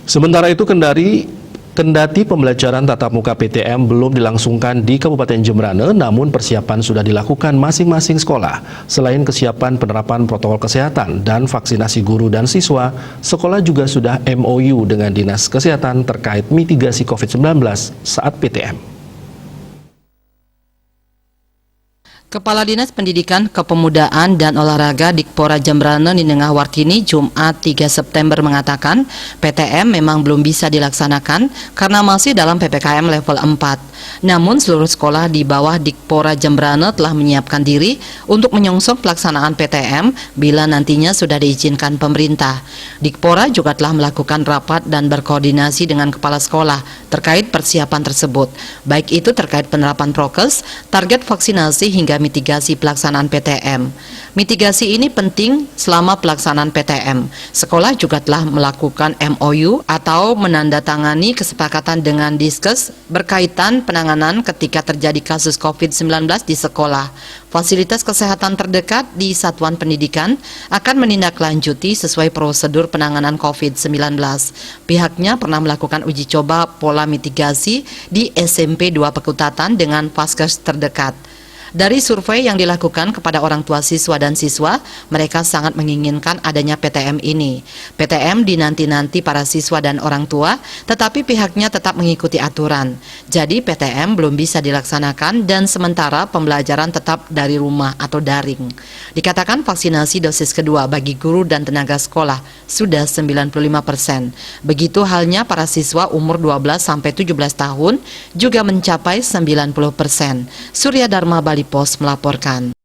Sementara itu, kendati pembelajaran tatap muka PTM belum dilangsungkan di Kabupaten Jemberana, namun persiapan sudah dilakukan masing-masing sekolah. Selain kesiapan penerapan protokol kesehatan dan vaksinasi guru dan siswa, sekolah juga sudah MOU dengan Dinas Kesehatan terkait mitigasi COVID-19 saat PTM. Kepala Dinas Pendidikan, Kepemudaan, dan Olahraga Dikpora Jemberana Ninengah Warkini Jumat 3 September mengatakan PTM memang belum bisa dilaksanakan karena masih dalam PPKM level 4. Namun seluruh sekolah di bawah Dikpora Jemberana telah menyiapkan diri untuk menyongsong pelaksanaan PTM bila nantinya sudah diizinkan pemerintah. Dikpora juga telah melakukan rapat dan berkoordinasi dengan kepala sekolah terkait persiapan tersebut, baik itu terkait penerapan prokes, target vaksinasi hingga mitigasi pelaksanaan PTM. Mitigasi ini penting selama pelaksanaan PTM. Sekolah juga telah melakukan MOU atau menandatangani kesepakatan dengan Diskes berkaitan penanganan ketika terjadi kasus COVID-19 di sekolah. Fasilitas kesehatan terdekat di satuan pendidikan akan menindaklanjuti sesuai prosedur penanganan COVID-19. Pihaknya pernah melakukan uji coba pola mitigasi di SMP 2 Pekutatan dengan Vaskes terdekat. Dari survei yang dilakukan kepada orang tua siswa dan siswa, mereka sangat menginginkan adanya PTM ini. PTM dinanti-nanti para siswa dan orang tua, tetapi pihaknya tetap mengikuti aturan. Jadi PTM belum bisa dilaksanakan dan sementara pembelajaran tetap dari rumah atau daring. Dikatakan vaksinasi dosis kedua bagi guru dan tenaga sekolah sudah 95%. Begitu halnya para siswa umur 12-17 tahun juga mencapai 90%. Surya Dharma Bali Pos melaporkan.